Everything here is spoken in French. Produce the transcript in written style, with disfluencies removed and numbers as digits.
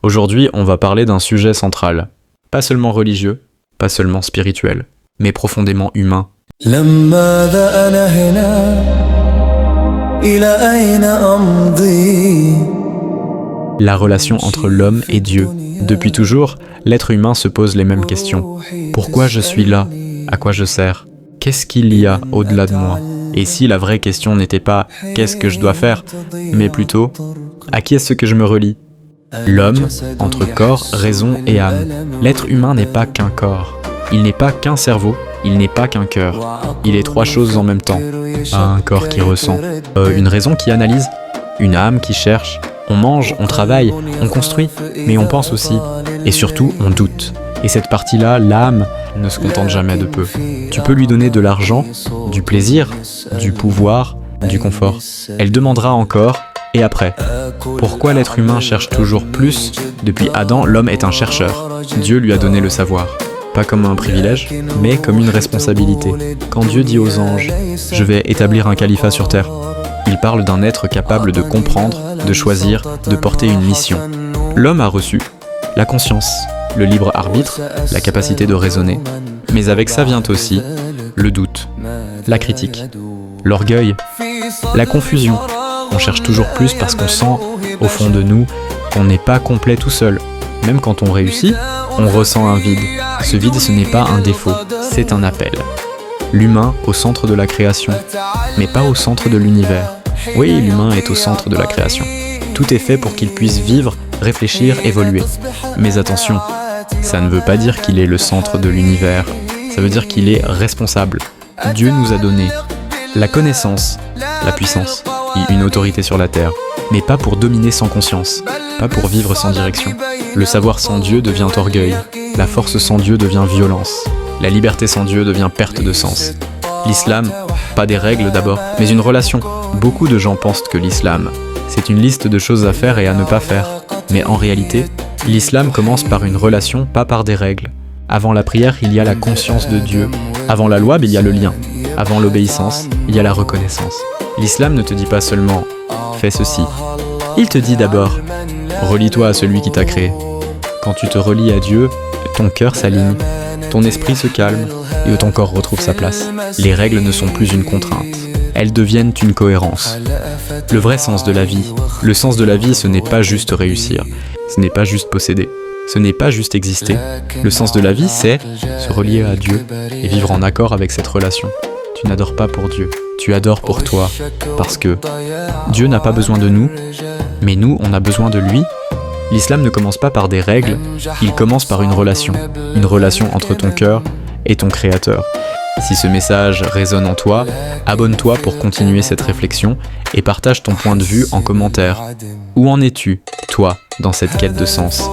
Aujourd'hui, on va parler d'un sujet central. Pas seulement religieux, pas seulement spirituel, mais profondément humain. La relation entre l'homme et Dieu. Depuis toujours, l'être humain se pose les mêmes questions. Pourquoi je suis là? À quoi je sers? Qu'est-ce qu'il y a au-delà de moi? Et si la vraie question n'était pas « qu'est-ce que je dois faire ?», mais plutôt « à qui est-ce que je me relie ?» L'homme, entre corps, raison et âme. L'être humain n'est pas qu'un corps. Il n'est pas qu'un cerveau, il n'est pas qu'un cœur. Il est trois choses en même temps. Un corps qui ressent, une raison qui analyse, une âme qui cherche. On mange, on travaille, on construit, mais on pense aussi. Et surtout, on doute. Et cette partie-là, l'âme, ne se contente jamais de peu. Tu peux lui donner de l'argent, du plaisir, du pouvoir, du confort. Elle demandera encore, et après. Pourquoi l'être humain cherche toujours plus? Depuis Adam, l'homme est un chercheur. Dieu lui a donné le savoir. Pas comme un privilège, mais comme une responsabilité. Quand Dieu dit aux anges « Je vais établir un califat sur terre », il parle d'un être capable de comprendre, de choisir, de porter une mission. L'homme a reçu la conscience, le libre arbitre, la capacité de raisonner. Mais avec ça vient aussi le doute, la critique, l'orgueil, la confusion. On cherche toujours plus parce qu'on sent, au fond de nous, qu'on n'est pas complet tout seul. Même quand on réussit, on ressent un vide. Ce vide, ce n'est pas un défaut, c'est un appel. L'humain au centre de la création, mais pas au centre de l'univers. Oui, l'humain est au centre de la création. Tout est fait pour qu'il puisse vivre, réfléchir, évoluer. Mais attention, ça ne veut pas dire qu'il est le centre de l'univers. Ça veut dire qu'il est responsable. Dieu nous a donné la connaissance, la puissance et une autorité sur la terre, mais pas pour dominer sans conscience, pas pour vivre sans direction. Le savoir sans Dieu devient orgueil, la force sans Dieu devient violence, la liberté sans Dieu devient perte de sens. L'islam, pas des règles d'abord, mais une relation. Beaucoup de gens pensent que l'islam, c'est une liste de choses à faire et à ne pas faire. Mais en réalité, l'islam commence par une relation, pas par des règles. Avant la prière, il y a la conscience de Dieu. Avant la loi, il y a le lien. Avant l'obéissance, il y a la reconnaissance. L'islam ne te dit pas seulement « fais ceci ». Il te dit d'abord « relie-toi à celui qui t'a créé ». Quand tu te relies à Dieu, ton cœur s'aligne, ton esprit se calme et ton corps retrouve sa place. Les règles ne sont plus une contrainte. Elles deviennent une cohérence. Le vrai sens de la vie. Le sens de la vie, ce n'est pas juste réussir. Ce n'est pas juste posséder. Ce n'est pas juste exister. Le sens de la vie, c'est se relier à Dieu et vivre en accord avec cette relation. Tu n'adores pas pour Dieu, tu adores pour toi. Parce que Dieu n'a pas besoin de nous, mais nous, on a besoin de lui. L'islam ne commence pas par des règles, il commence par une relation entre ton cœur et ton Créateur. Si ce message résonne en toi, abonne-toi pour continuer cette réflexion et partage ton point de vue en commentaire. Où en es-tu, toi, dans cette quête de sens ?